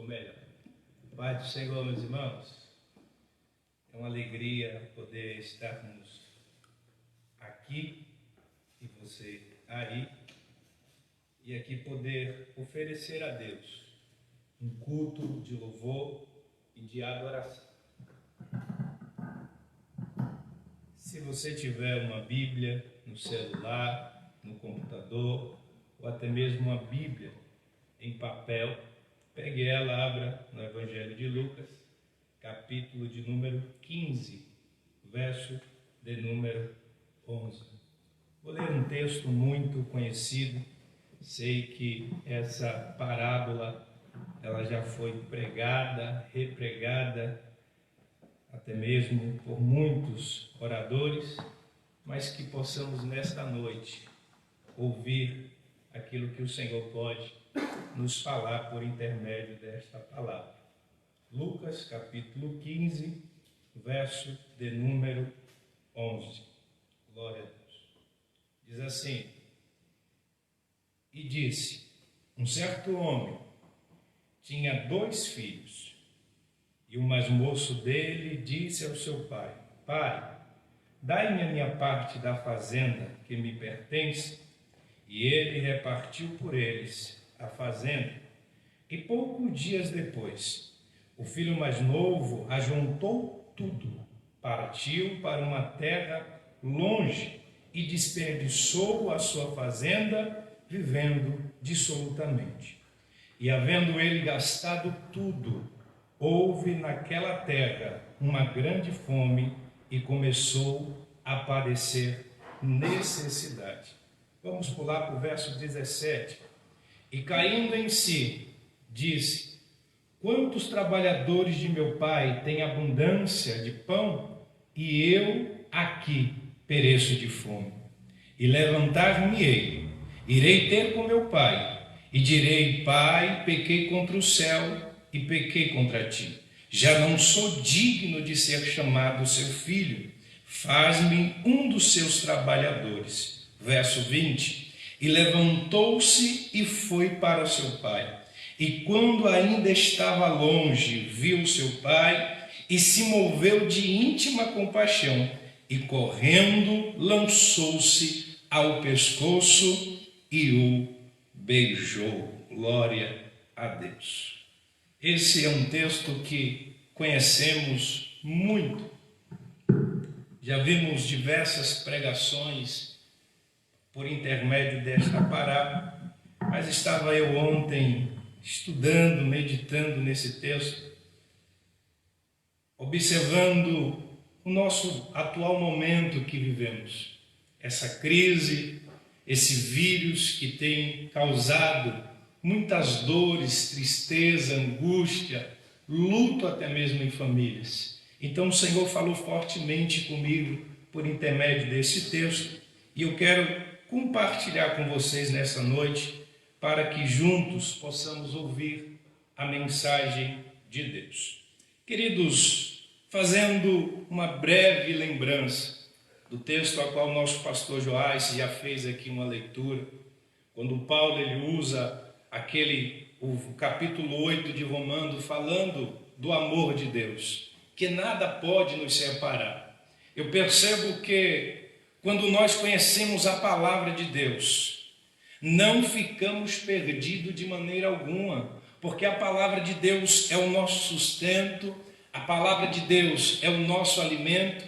Ficou melhor. Pai do Senhor, meus irmãos, é uma alegria poder estarmos aqui e você aí, e aqui poder oferecer a Deus um culto de louvor e de adoração. Se você tiver uma Bíblia no celular, no computador, ou até mesmo uma Bíblia em papel, pegue ela, abra no Evangelho de Lucas, capítulo de número 15, verso de número 11. Vou ler um texto muito conhecido. Sei que essa parábola ela já foi pregada, repregada, até mesmo por muitos oradores, mas que possamos nesta noite ouvir aquilo que o Senhor pode nos falar por intermédio desta palavra. Lucas capítulo 15, verso de número 11. Glória a Deus. Diz assim: E disse, um certo homem tinha 2 filhos, e o mais moço dele disse ao seu pai: Pai, dai-me a minha parte da fazenda que me pertence. E ele repartiu por eles a fazenda. E poucos dias depois, o filho mais novo ajuntou tudo, partiu para uma terra longe e desperdiçou a sua fazenda, vivendo dissolutamente. E havendo ele gastado tudo, houve naquela terra uma grande fome e começou a padecer necessidade. Vamos pular para o verso 17. E caindo em si, disse: Quantos trabalhadores de meu pai têm abundância de pão, e eu aqui pereço de fome. E levantar-me-ei, irei ter com meu pai, e direi: Pai, pequei contra o céu e pequei contra ti. Já não sou digno de ser chamado seu filho. Faz-me um dos seus trabalhadores. Verso 20. E levantou-se e foi para seu pai. E quando ainda estava longe, viu seu pai e se moveu de íntima compaixão. E correndo, lançou-se ao pescoço e o beijou. Glória a Deus. Esse é um texto que conhecemos muito. Já vimos diversas pregações por intermédio desta parábola, mas estava eu ontem estudando, meditando nesse texto, observando o nosso atual momento que vivemos, essa crise, esse vírus que tem causado muitas dores, tristeza, angústia, luto até mesmo em famílias. Então o Senhor falou fortemente comigo por intermédio desse texto, e eu quero compartilhar com vocês nessa noite, para que juntos possamos ouvir a mensagem de Deus. Queridos, fazendo uma breve lembrança do texto a qual nosso pastor Joás já fez aqui uma leitura, quando Paulo ele usa o capítulo 8 de Romanos, falando do amor de Deus, que nada pode nos separar. Eu percebo que quando nós conhecemos a palavra de Deus, não ficamos perdidos de maneira alguma, porque a palavra de Deus é o nosso sustento, a palavra de Deus é o nosso alimento,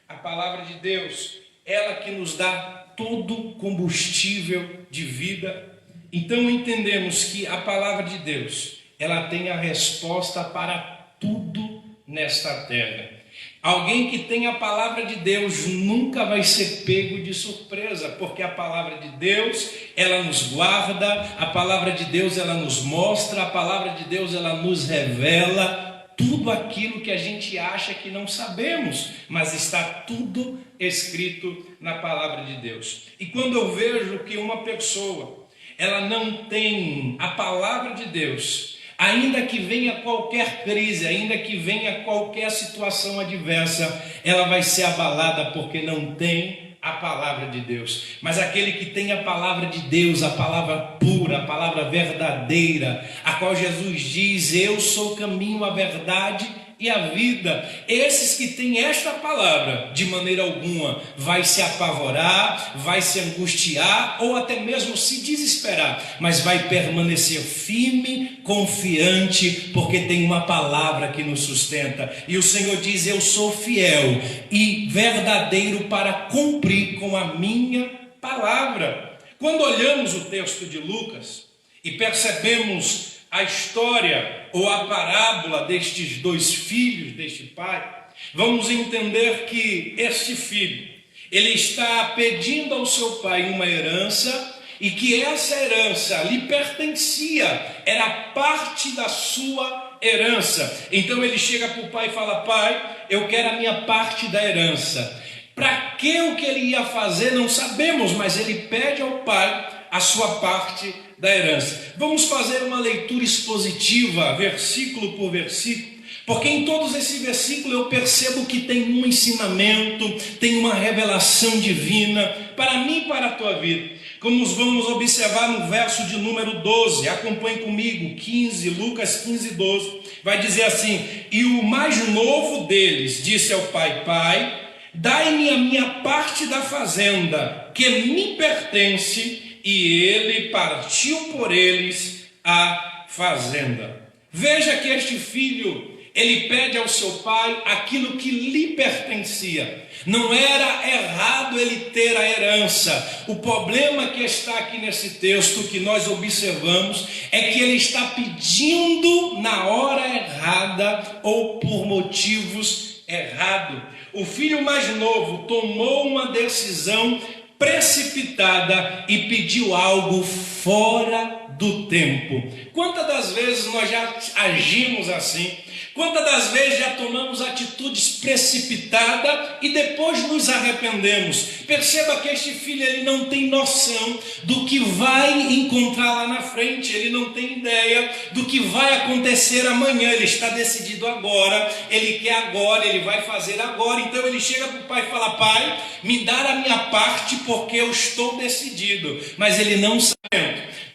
a palavra de Deus, ela que nos dá todo combustível de vida. Então entendemos que a palavra de Deus, ela tem a resposta para tudo nesta terra. Alguém que tem a palavra de Deus nunca vai ser pego de surpresa, porque a palavra de Deus, ela nos guarda, a palavra de Deus, ela nos mostra, a palavra de Deus, ela nos revela tudo aquilo que a gente acha que não sabemos, mas está tudo escrito na palavra de Deus. E quando eu vejo que uma pessoa, ela não tem a palavra de Deus, ainda que venha qualquer crise, ainda que venha qualquer situação adversa, ela vai ser abalada porque não tem a palavra de Deus, mas aquele que tem a palavra de Deus, a palavra pura, a palavra verdadeira, a qual Jesus diz: eu sou o caminho, a verdade e a vida. Esses que têm esta palavra, de maneira alguma vai se apavorar, vai se angustiar ou até mesmo se desesperar, mas vai permanecer firme, confiante, porque tem uma palavra que nos sustenta. E o Senhor diz: eu sou fiel e verdadeiro para cumprir com a minha palavra. Quando olhamos o texto de Lucas e percebemos a história ou a parábola destes dois filhos, deste pai, vamos entender que este filho, ele está pedindo ao seu pai uma herança, e que essa herança lhe pertencia, era parte da sua herança. Então ele chega para o pai e fala: pai, eu quero a minha parte da herança. Para que o que ele ia fazer não sabemos, mas ele pede ao pai a sua parte da herança. Vamos fazer uma leitura expositiva, versículo por versículo, porque em todos esses versículos eu percebo que tem um ensinamento, tem uma revelação divina para mim e para a tua vida. Como vamos observar no verso de número 12, acompanhe comigo, 15, Lucas 15, 12, vai dizer assim: e o mais novo deles disse ao pai: pai, dai-me a minha parte da fazenda, que me pertence. E ele partiu por eles a fazenda. Veja que este filho, ele pede ao seu pai aquilo que lhe pertencia. Não era errado ele ter a herança. O problema que está aqui nesse texto que nós observamos é que ele está pedindo na hora errada ou por motivos errados. O filho mais novo tomou uma decisão precipitada e pediu algo fora do tempo. Quantas das vezes nós já agimos assim? Quantas das vezes já tomamos atitudes precipitadas e depois nos arrependemos? Perceba que este filho, ele não tem noção do que vai encontrar lá na frente, ele não tem ideia do que vai acontecer amanhã. Ele está decidido agora, ele quer agora, ele vai fazer agora. Então ele chega para o pai e fala: pai, me dá a minha parte porque eu estou decidido. Mas ele não sabe,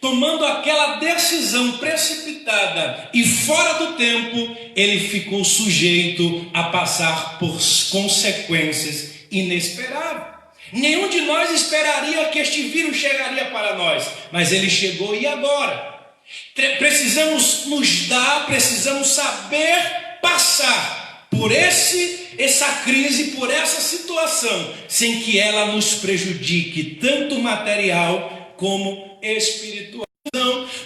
tomando aquela decisão precipitada e fora do tempo, ele ficou sujeito a passar por consequências inesperadas. Nenhum de nós esperaria que este vírus chegaria para nós, mas ele chegou. E agora? Precisamos precisamos saber passar por essa crise, por essa situação, sem que ela nos prejudique, tanto material como espiritual.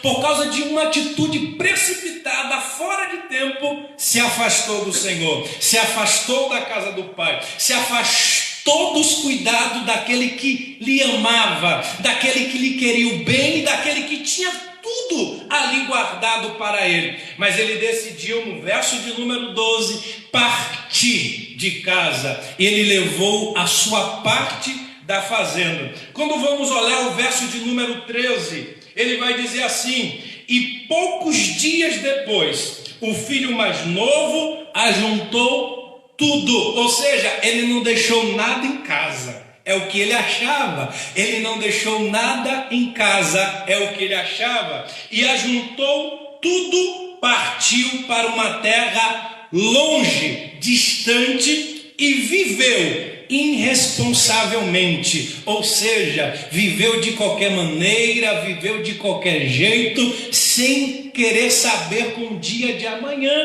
Por causa de uma atitude precipitada, fora de tempo, se afastou do Senhor, se afastou da casa do Pai, se afastou dos cuidados daquele que lhe amava, daquele que lhe queria o bem e daquele que tinha tudo ali guardado para ele. Mas ele decidiu, no verso de número 12, partir de casa. Ele levou a sua parte da fazenda. Quando vamos olhar o verso de número 13, ele vai dizer assim: e poucos dias depois, o filho mais novo ajuntou tudo. Ou seja, ele não deixou nada em casa, é o que ele achava. Ele não deixou nada em casa, é o que ele achava. E ajuntou tudo, partiu para uma terra longe, distante, e viveu irresponsavelmente, ou seja, viveu de qualquer maneira, viveu de qualquer jeito, sem querer saber com o dia de amanhã.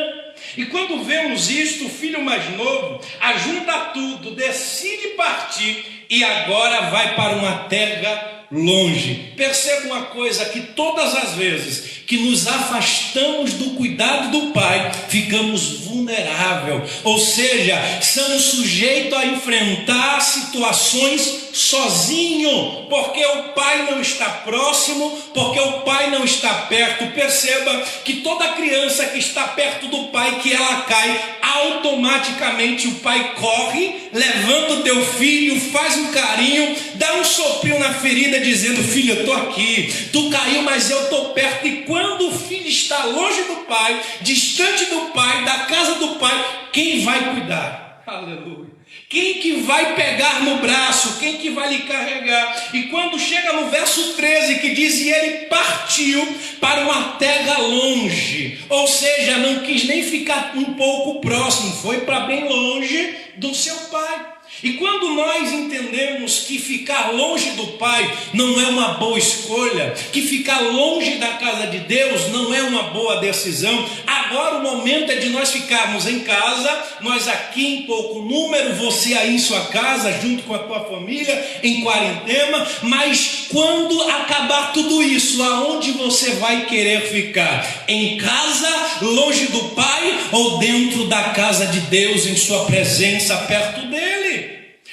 E quando vemos isto, o filho mais novo ajunta tudo, decide partir e agora vai para uma terra longe. Perceba uma coisa, que todas as vezes que nos afastamos do cuidado do Pai, ficamos vulneráveis, ou seja, estamos sujeitos a enfrentar situações sozinho, porque o Pai não está próximo, porque o Pai não está perto. Perceba que toda criança que está perto do Pai, que ela cai, automaticamente o Pai corre, levanta o teu filho, faz um carinho, dá um soprinho na ferida, dizendo: filho, eu estou aqui, tu caiu, mas eu estou perto. E quando o filho está longe do Pai, distante do Pai, da casa do Pai, quem vai cuidar? Aleluia! Quem que vai pegar no braço? braço? Quem que vai lhe carregar? E quando chega no verso 13, que diz: e ele partiu para uma terra longe, ou seja, não quis nem ficar um pouco próximo, foi para bem longe do seu pai. E quando nós entendemos que ficar longe do Pai não é uma boa escolha, que ficar longe da casa de Deus não é uma boa decisão, agora o momento é de nós ficarmos em casa, nós aqui em pouco número, você aí em sua casa, junto com a tua família, em quarentena, mas quando acabar tudo isso, aonde você vai querer ficar? Em casa, longe do Pai, ou dentro da casa de Deus, em sua presença, perto dele?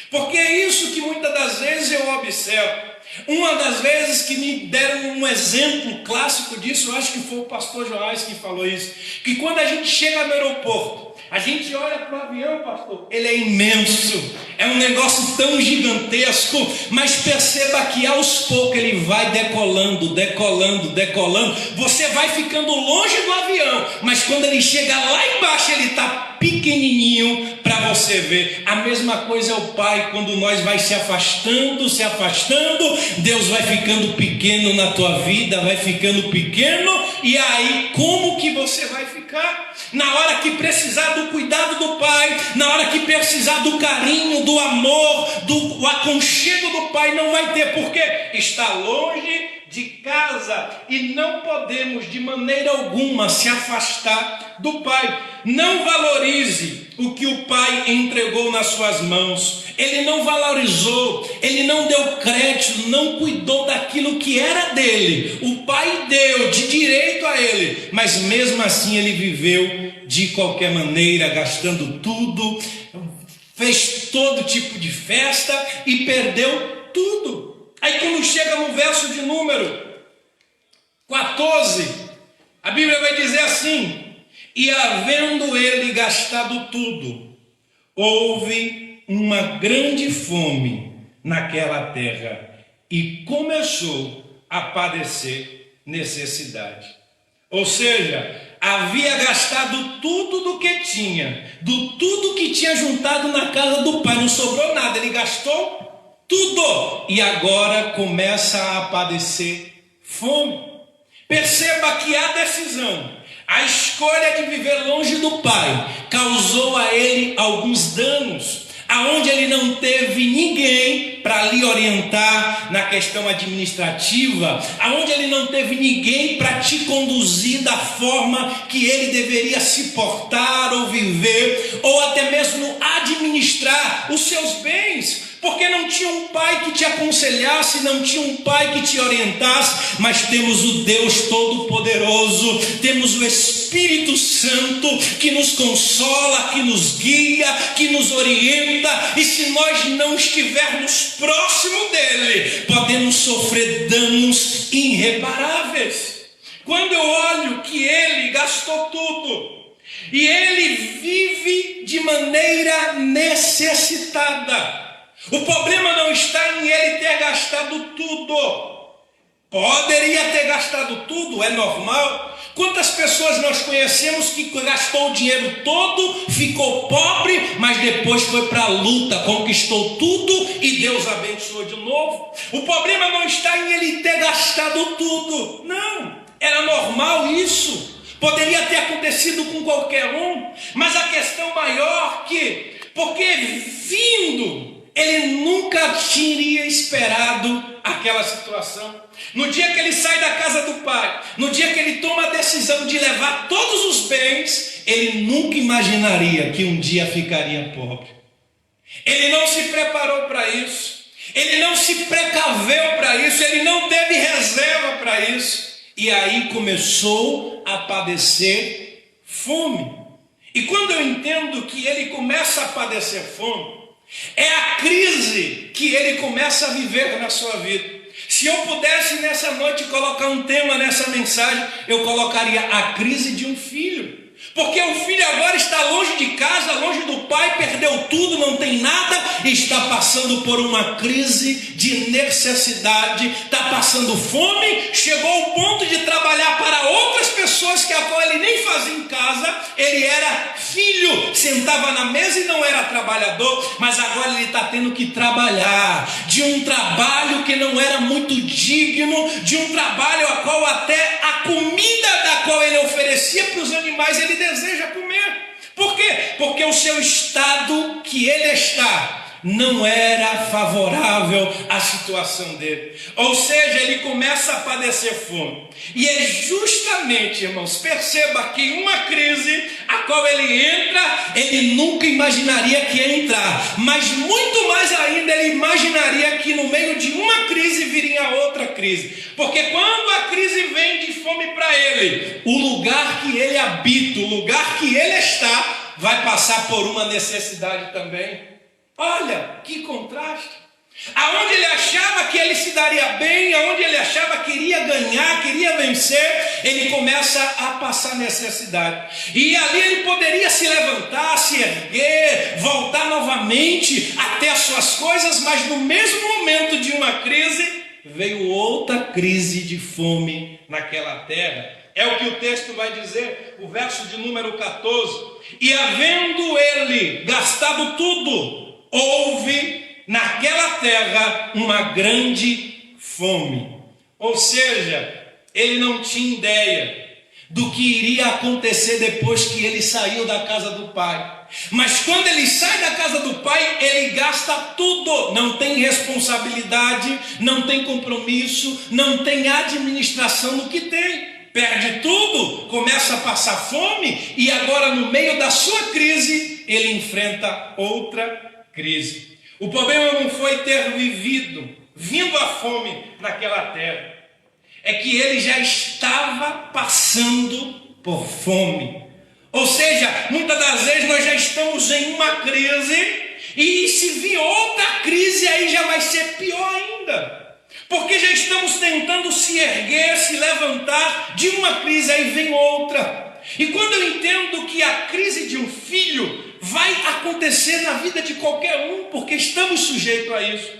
Porque é isso que muitas das vezes eu observo. Uma das vezes que me deram um exemplo clássico disso, eu acho que foi o pastor Joás que falou isso, que quando a gente chega no aeroporto, a gente olha para o avião, pastor, ele é imenso, é um negócio tão gigantesco, mas perceba que aos poucos ele vai decolando, você vai ficando longe do avião, mas quando ele chega lá embaixo, ele está pequenininho para você ver. A mesma coisa é o Pai, quando nós vai se afastando, Deus vai ficando pequeno na tua vida, vai ficando pequeno, e aí como que você vai ficar? Na hora que precisar do cuidado do Pai, na hora que precisar do carinho, do amor, do aconchego do Pai, não vai ter, porque está longe de casa, e não podemos de maneira alguma se afastar do Pai. Não valorize o que o Pai entregou nas suas mãos. Ele não valorizou, ele não deu crédito, não cuidou daquilo que era dele. O Pai deu de direito a ele, mas mesmo assim ele viveu de qualquer maneira, gastando tudo, fez todo tipo de festa e perdeu tudo. Aí quando chega no verso de número 14, a Bíblia vai dizer assim: e havendo ele gastado tudo, houve uma grande fome naquela terra, e começou a padecer necessidade. Ou seja, havia gastado tudo do que tinha, tudo que tinha juntado na casa do pai, não sobrou nada, ele gastou tudo, e agora começa a padecer fome. Perceba que a decisão, a escolha de viver longe do Pai, causou a ele alguns danos, aonde ele não teve ninguém para lhe orientar na questão administrativa, aonde ele não teve ninguém para te conduzir da forma que ele deveria se portar ou viver, ou até mesmo administrar os seus bens, porque não tinha um pai que te aconselhasse, não tinha um pai que te orientasse, mas temos o Deus Todo-Poderoso, temos o Espírito Santo que nos consola, que nos guia, que nos orienta, e se nós não estivermos próximo dele, podemos sofrer danos irreparáveis. Quando eu olho que ele gastou tudo, e ele vive de maneira necessitada, o problema não está em ele ter gastado tudo. Poderia ter gastado tudo, é normal. Quantas pessoas nós conhecemos que gastou o dinheiro todo, ficou pobre, mas depois foi para a luta, conquistou tudo e Deus abençoou de novo. O problema não está em ele ter gastado tudo. Não, era normal isso. Poderia ter acontecido com qualquer um, mas a questão maior que, porque vindo, ele nunca teria esperado aquela situação. No dia que ele sai da casa do pai, no dia que ele toma a decisão de levar todos os bens, ele nunca imaginaria que um dia ficaria pobre. Ele não se preparou para isso, ele não se precaveu para isso, ele não teve reserva para isso, e aí começou a padecer fome. E quando eu entendo que ele começa a padecer fome, é a crise que ele começa a viver na sua vida. Se eu pudesse nessa noite colocar um tema nessa mensagem, eu colocaria a crise de um filho. Porque o filho agora está longe de casa, longe do pai, perdeu tudo, não tem nada, está passando por uma crise de necessidade, está passando fome, chegou ao ponto de trabalhar para outras pessoas que a qual ele nem fazia em casa. Ele era filho, sentava na mesa e não era trabalhador, mas agora ele está tendo que trabalhar, de um trabalho que não era muito digno, de um trabalho a qual até a comida da qual ele oferecia para os animais ele deseja comer. Por quê? Porque o seu estado que ele está não era favorável à situação dele. Ou seja, ele começa a padecer fome. E é justamente, irmãos, perceba que uma crise a qual ele entra, ele nunca imaginaria que ia entrar, mas muito mais ainda ele imaginaria que no meio de uma crise viria outra crise. Porque quando a crise vem de fome para ele, o lugar que ele habita, o lugar que ele está, vai passar por uma necessidade também. Olha, que contraste. Aonde ele achava que ele se daria bem, aonde ele achava que iria ganhar, queria vencer, ele começa a passar necessidade. E ali ele poderia se levantar, se erguer, voltar novamente até as suas coisas, mas no mesmo momento de uma crise, veio outra crise de fome naquela terra. É o que o texto vai dizer, o verso de número 14. E havendo ele gastado tudo, houve naquela terra uma grande fome. Ou seja, ele não tinha ideia do que iria acontecer depois que ele saiu da casa do pai. Mas quando ele sai da casa do pai, ele gasta tudo. Não tem responsabilidade, não tem compromisso, não tem administração no que tem. Perde tudo, começa a passar fome e agora no meio da sua crise, ele enfrenta outra crise. O problema não foi ter vindo a fome naquela terra, é que ele já estava passando por fome. Ou seja, muitas das vezes nós já estamos em uma crise, e se vir outra crise aí já vai ser pior ainda. Porque já estamos tentando se erguer, se levantar de uma crise, aí vem outra. E quando eu entendo que a crise de um filho vai acontecer na vida de qualquer um, porque estamos sujeitos a isso.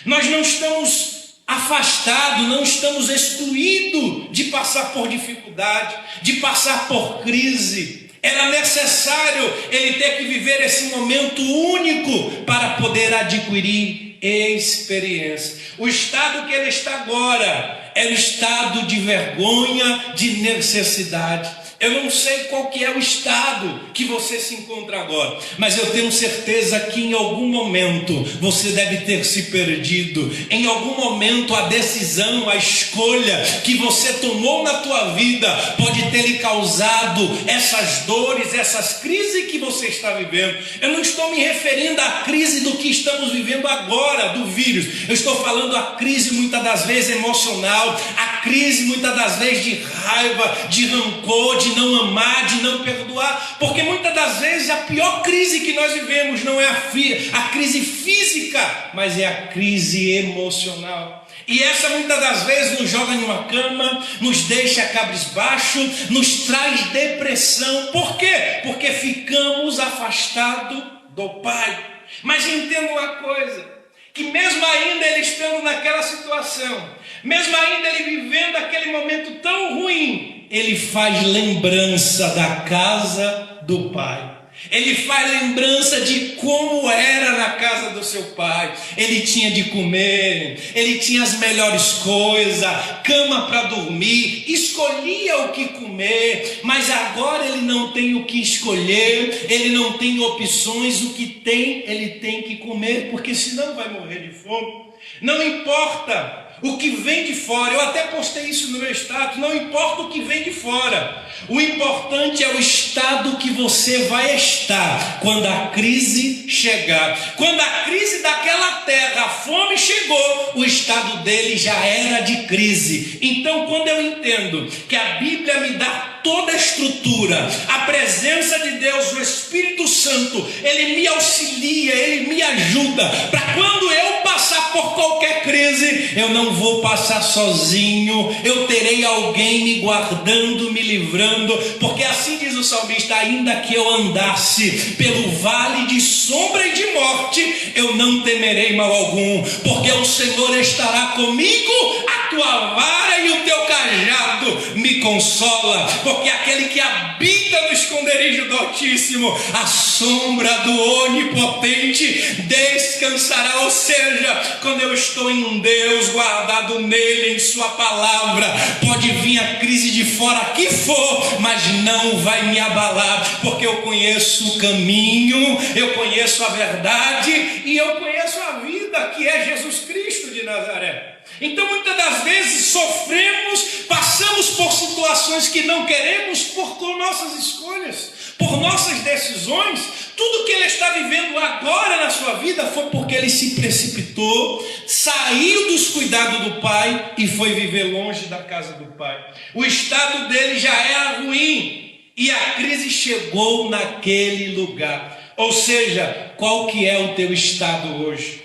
Nós não estamos afastados, não estamos excluídos de passar por dificuldade, de passar por crise. Era necessário ele ter que viver esse momento único para poder adquirir experiência. O estado que ele está agora é o estado de vergonha, de necessidade. Eu não sei qual que é o estado que você se encontra agora, mas eu tenho certeza que em algum momento você deve ter se perdido. Em algum momento a decisão, a escolha que você tomou na tua vida pode ter lhe causado essas dores, essas crises que você está vivendo. Eu não estou me referindo à crise do que estamos vivendo agora, do vírus. Eu estou falando a crise muitas das vezes emocional, a crise muitas das vezes de raiva, de rancor, de não amar, de não perdoar, porque muitas das vezes a pior crise que nós vivemos não é a crise física, mas é a crise emocional. E essa muitas das vezes nos joga em uma cama, nos deixa cabisbaixo, nos traz depressão. Por quê? Porque ficamos afastados do Pai. Mas entenda uma coisa, que mesmo ainda ele estando naquela situação, mesmo ainda ele vivendo aquele momento tão ruim, ele faz lembrança da casa do Pai. Ele faz lembrança de como era na casa do seu pai. Ele tinha de comer, ele tinha as melhores coisas, cama para dormir, escolhia o que comer, mas agora ele não tem o que escolher, ele não tem opções, o que tem, ele tem que comer, porque senão vai morrer de fome. Não importa o que vem de fora, eu até postei isso no meu status, não importa o que vem de fora, o importante é o estado que você vai estar quando a crise chegar. Quando a crise daquela terra, a fome chegou, o estado dele já era de crise. Então quando eu entendo que a Bíblia me dá toda a estrutura, a presença de Deus, o Espírito Santo, ele me auxilia, ele me ajuda, para quando eu passar por qualquer crise, eu não vou passar sozinho, eu terei alguém me guardando, me livrando, porque assim diz o o salmista: ainda que eu andasse pelo vale de sombra e de morte, eu não temerei mal algum, porque o Senhor estará comigo, a tua vara e o teu cajado me consola. Porque aquele que habita no esconderijo do Altíssimo, a sombra do Onipotente descansará. Ou seja, quando eu estou em Deus, guardado nele, em sua palavra, pode vir a crise de fora que for, mas não vai me abalar, porque eu conheço o caminho, eu conheço a verdade e eu conheço a vida, que é Jesus Cristo de Nazaré. Então muitas das vezes sofremos, passamos por situações que não queremos por nossas escolhas, por nossas decisões. Tudo que ele está vivendo agora na sua vida foi porque ele se precipitou, saiu dos cuidados do pai e foi viver longe da casa do pai. O estado dele já era ruim e a crise chegou naquele lugar. Ou seja, qual que é o teu estado hoje?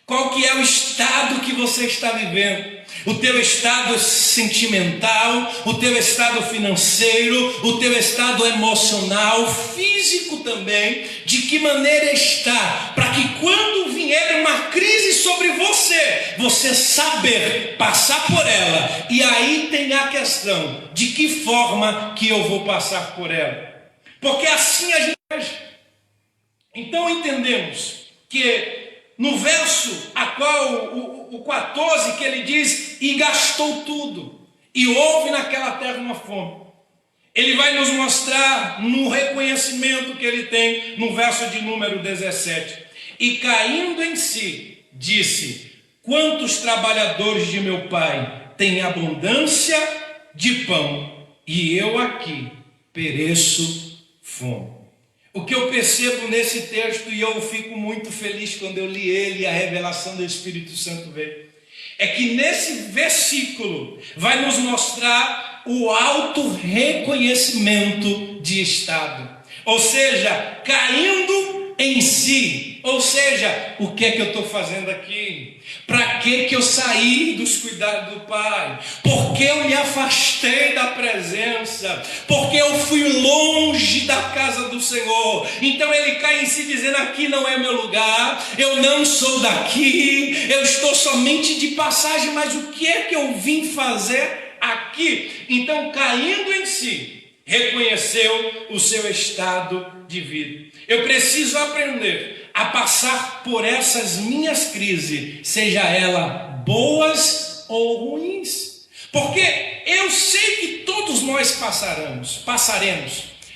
Qual que é o estado que você está vivendo? O teu estado sentimental, o teu estado financeiro, o teu estado emocional, físico também. De que maneira está? Para que quando vier uma crise sobre você, você saber passar por ela. E aí tem a questão: de que forma que eu vou passar por ela? Porque assim a gente age. Então entendemos que no verso a qual o 14, que ele diz: e gastou tudo, e houve naquela terra uma fome. Ele vai nos mostrar no reconhecimento que ele tem no verso de número 17. E caindo em si, disse: quantos trabalhadores de meu pai têm abundância de pão, e eu aqui pereço fome. O que eu percebo nesse texto, e eu fico muito feliz quando eu li ele e a revelação do Espírito Santo veio, é que nesse versículo vai nos mostrar o auto-reconhecimento de estado. Ou seja, caindo em si. Ou seja, o que é que eu estou fazendo aqui? Para que eu saí dos cuidados do Pai? Porque eu me afastei da presença? Porque eu fui longe da casa do Senhor? Então ele cai em si dizendo: aqui não é meu lugar, eu não sou daqui, eu estou somente de passagem, mas o que é que eu vim fazer aqui? Então, caindo em si, reconheceu o seu estado de vida. Eu preciso aprender a passar por essas minhas crises, seja elas boas ou ruins, porque eu sei que todos nós passaremos,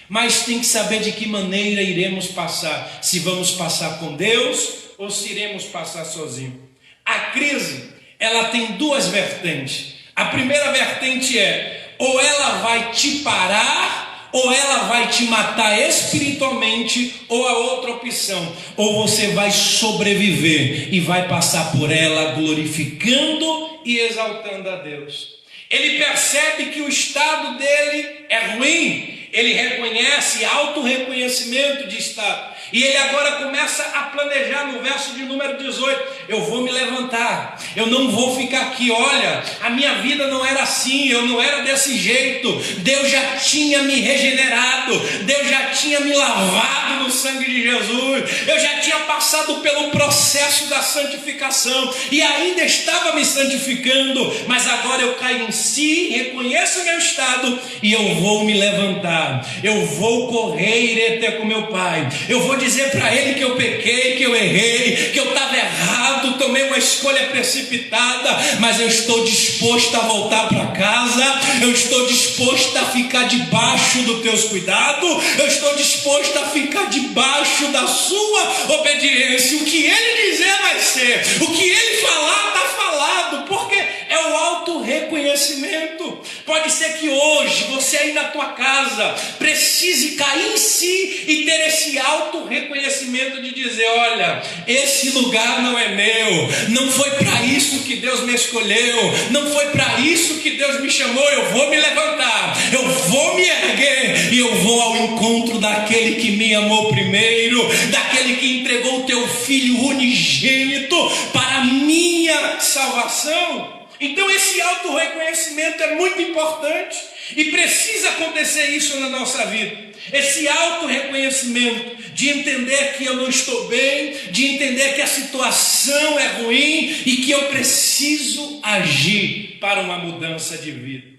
mas tem que saber de que maneira iremos passar, se vamos passar com Deus ou se iremos passar sozinho. A crise, ela tem duas vertentes. A primeira vertente é: ou ela vai te parar, ou ela vai te matar espiritualmente, ou a outra opção, ou você vai sobreviver e vai passar por ela glorificando e exaltando a Deus. Ele percebe que o estado dele é ruim, ele reconhece, auto-reconhecimento de estado, e ele agora começa a planejar no verso de número 18: eu vou me levantar, eu não vou ficar aqui. Olha, a minha vida não era assim, eu não era desse jeito. Deus já tinha me regenerado, Deus já tinha me lavado no sangue de Jesus, eu já tinha passado pelo processo da santificação e ainda estava me santificando, mas agora eu caio em si, reconheço o meu estado e eu vou me levantar, eu vou correr e irei até com meu Pai, eu vou dizer para Ele que eu pequei, que eu errei, que eu estava errado, tomei uma escolha precipitada, mas eu estou disposto a voltar para casa, eu estou disposto a ficar debaixo dos teus cuidados, eu estou disposto a ficar debaixo da sua obediência. O que Ele dizer vai ser, o que Ele falar está falado, porque é o auto-reconhecimento. Pode ser que hoje você aí na tua casa precise cair em si e ter esse auto-reconhecimento de dizer: olha, esse lugar não é meu, não foi para isso que Deus me escolheu, não foi para isso que Deus me chamou. Eu vou me levantar, eu vou me erguer e eu vou ao encontro daquele que me amou primeiro, daquele que entregou o teu Filho unigênito para a minha salvação. Então esse autorreconhecimento é muito importante e precisa acontecer isso na nossa vida. Esse autorreconhecimento de entender que eu não estou bem, de entender que a situação é ruim e que eu preciso agir para uma mudança de vida.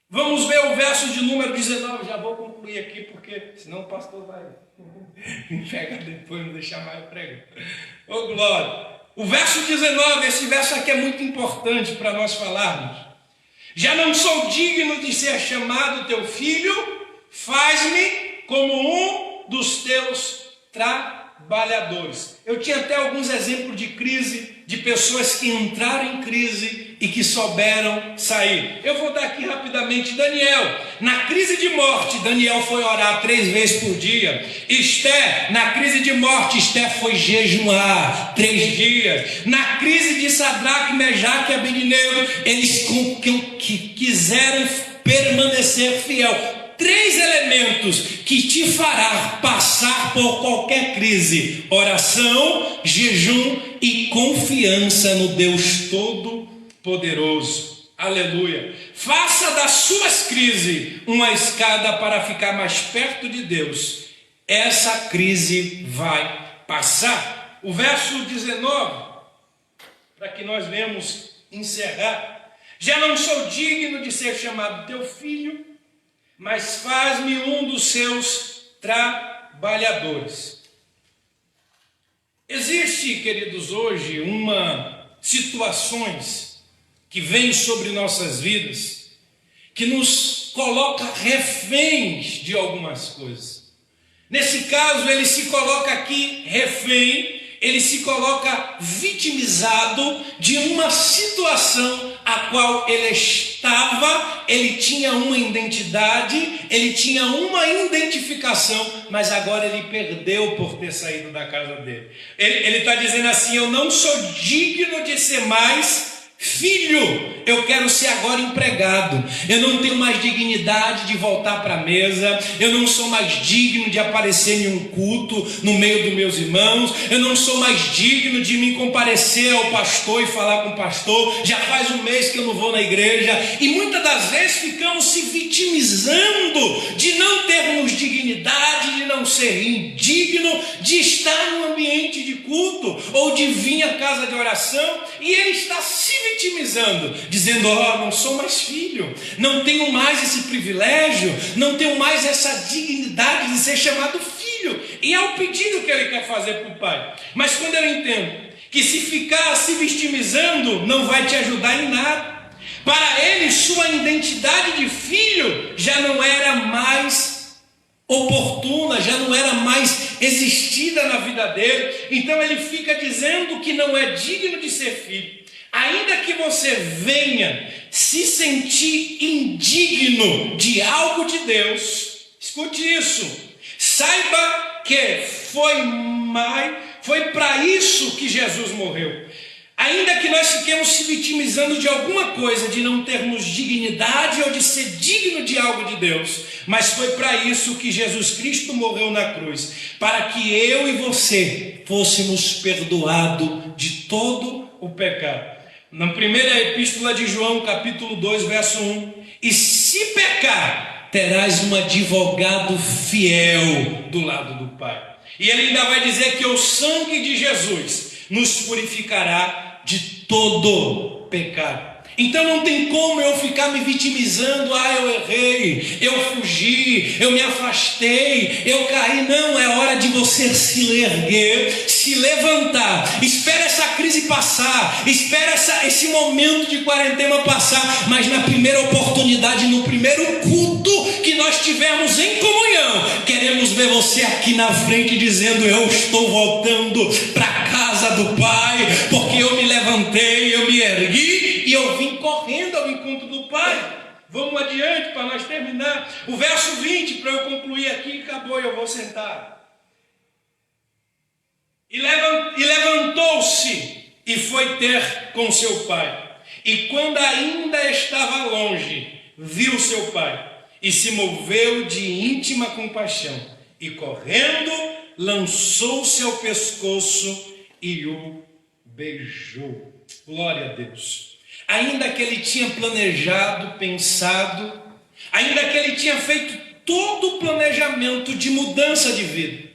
Vamos ver o verso de número 19, já vou concluir aqui, porque senão o pastor vai me pegar depois, não deixar mais eu pregar. Ô glória! O verso 19, esse verso aqui é muito importante para nós falarmos. Já não sou digno de ser chamado teu filho, faz-me como um dos teus trabalhadores. Eu tinha até alguns exemplos de crise, de pessoas que entraram em crise e que souberam sair. Eu vou dar aqui rapidamente Daniel. Na crise de morte, Daniel foi orar 3 vezes por dia. Esther, na crise de morte, Esther foi jejuar 3 dias. Na crise de Sadraque, Mesaque e Abednego, eles quiseram permanecer fiel. 3 elementos que te fará passar por qualquer crise: oração, jejum e confiança no Deus Todo-Poderoso. Aleluia. Faça das suas crises uma escada para ficar mais perto de Deus. Essa crise vai passar. O verso 19, para que nós venhamos encerrar. Já não sou digno de ser chamado teu filho, mas faz-me um dos seus trabalhadores. Existe, queridos, hoje situações que vêm sobre nossas vidas que nos coloca reféns de algumas coisas. Nesse caso, ele se coloca aqui refém, ele se coloca vitimizado de uma situação a qual ele estava, ele tinha uma identidade, ele tinha uma identificação, mas agora ele perdeu por ter saído da casa dele. Ele está dizendo assim: eu não sou digno de ser mais filho, eu quero ser agora empregado. Eu não tenho mais dignidade de voltar para a mesa. Eu não sou mais digno de aparecer em um culto no meio dos meus irmãos. Eu não sou mais digno de me comparecer ao pastor e falar com o pastor. Já faz 1 mês que eu não vou na igreja. E muitas das vezes ficamos se vitimizando de não termos dignidade, de não ser indigno de estar num ambiente de culto ou de vir à casa de oração. E ele está se vitimizando, dizendo: não sou mais filho, não tenho mais esse privilégio, não tenho mais essa dignidade de ser chamado filho. E é o pedido que ele quer fazer para o pai. Mas quando eu entendo que se ficar se vitimizando não vai te ajudar em nada, para ele sua identidade de filho já não era mais oportuna, já não era mais existida na vida dele. Então ele fica dizendo que não é digno de ser filho. Ainda que você venha se sentir indigno de algo de Deus, escute isso, saiba que foi para isso que Jesus morreu. Ainda que nós fiquemos se vitimizando de alguma coisa, de não termos dignidade ou de ser digno de algo de Deus, mas foi para isso que Jesus Cristo morreu na cruz, para que eu e você fôssemos perdoados de todo o pecado. Na primeira epístola de João, capítulo 2, verso 1: e se pecar, terás um advogado fiel do lado do Pai. E ele ainda vai dizer que o sangue de Jesus nos purificará de todo pecado. Então não tem como eu ficar me vitimizando: eu errei, eu fugi, eu me afastei, eu caí. Não, é hora de você se erguer, se levantar. Espera essa crise passar, espera esse momento de quarentena passar, mas na primeira oportunidade, no primeiro culto que nós tivermos em comunhão, queremos ver você aqui na frente dizendo: eu estou voltando para a casa do Pai, porque eu me levantei, eu me ergui e eu vim correndo ao encontro do Pai. Vamos adiante para nós terminar. O verso 20, para eu concluir aqui, acabou, eu vou sentar. E levantou-se e foi ter com seu pai. E quando ainda estava longe, viu seu pai e se moveu de íntima compaixão. E correndo, lançou-se ao pescoço e o beijou. Glória a Deus. ainda que ele tinha planejado, pensado, ainda que ele tinha feito todo o planejamento de mudança de vida,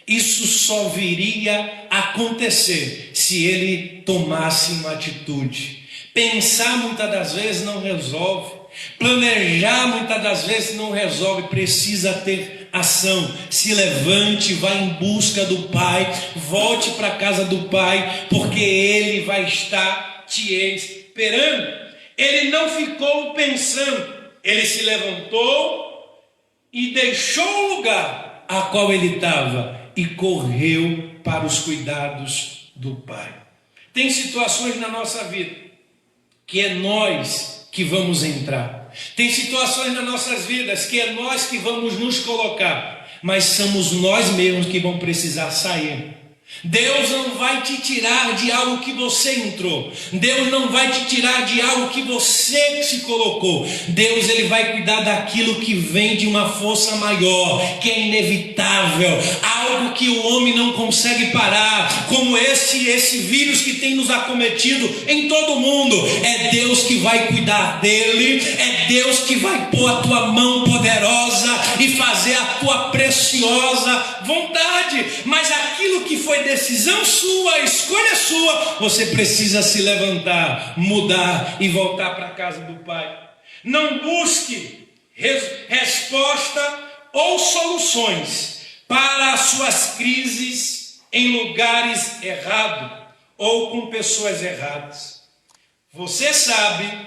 isso só viria a acontecer se ele tomasse uma atitude. Pensar muitas das vezes não resolve, planejar muitas das vezes não resolve, precisa ter ação. Se levante, vá em busca do Pai, volte para a casa do Pai, porque Ele vai estar te esperando. Ele não ficou pensando, ele se levantou e deixou o lugar a qual ele estava e correu para os cuidados do Pai. Tem situações na nossa vida que é nós que vamos entrar. Tem situações nas nossas vidas que é nós que vamos nos colocar, mas somos nós mesmos que vamos precisar sair. Deus não vai te tirar de algo que você entrou. Deus não vai te tirar de algo que você se colocou. Deus, ele vai cuidar daquilo que vem de uma força maior, que é inevitável, algo que o homem não consegue parar, como esse vírus que tem nos acometido em todo o mundo. É Deus que vai cuidar dele, é Deus que vai pôr a tua mão poderosa e fazer a tua preciosa vontade. Mas aquilo que foi decisão sua, escolha sua, você precisa se levantar, mudar e voltar para a casa do Pai. Não busque resposta ou soluções para as suas crises em lugares errados ou com pessoas erradas. Você sabe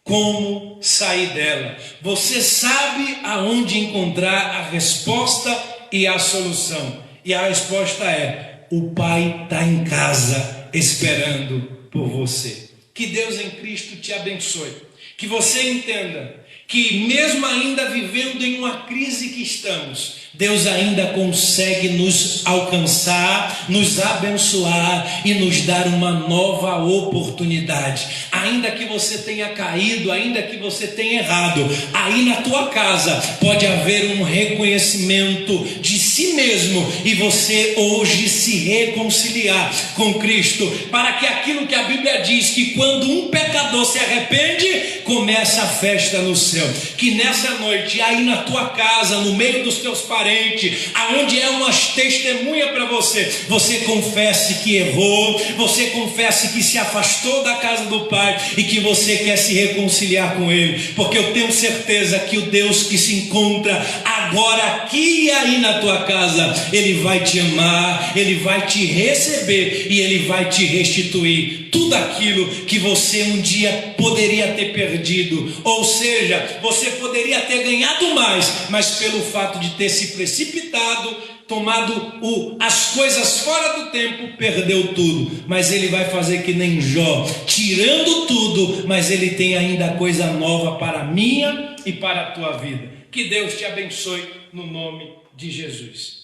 como sair dela. Você sabe aonde encontrar a resposta e a solução. E a resposta é: o Pai está em casa esperando por você. Que Deus em Cristo te abençoe. Que você entenda que mesmo ainda vivendo em uma crise que estamos, Deus ainda consegue nos alcançar, nos abençoar e nos dar uma nova oportunidade. Ainda que você tenha caído, ainda que você tenha errado, aí na tua casa pode haver um reconhecimento de si mesmo e você hoje se reconciliar com Cristo, para que aquilo que a Bíblia diz, que quando um pecador se arrepende, começa a festa no céu. Que nessa noite, aí na tua casa, no meio dos teus parentes, aonde é uma testemunha para você, você confesse que errou, você confesse que se afastou da casa do Pai e que você quer se reconciliar com Ele, porque eu tenho certeza que o Deus que se encontra agora aqui e aí na tua casa, Ele vai te amar, Ele vai te receber e Ele vai te restituir tudo aquilo que você um dia poderia ter perdido, ou seja, você poderia ter ganhado mais, mas pelo fato de ter se precipitado, tomado as coisas fora do tempo, perdeu tudo. Mas Ele vai fazer que nem Jó, tirando tudo, mas Ele tem ainda coisa nova para a minha e para a tua vida. Que Deus te abençoe no nome de Jesus.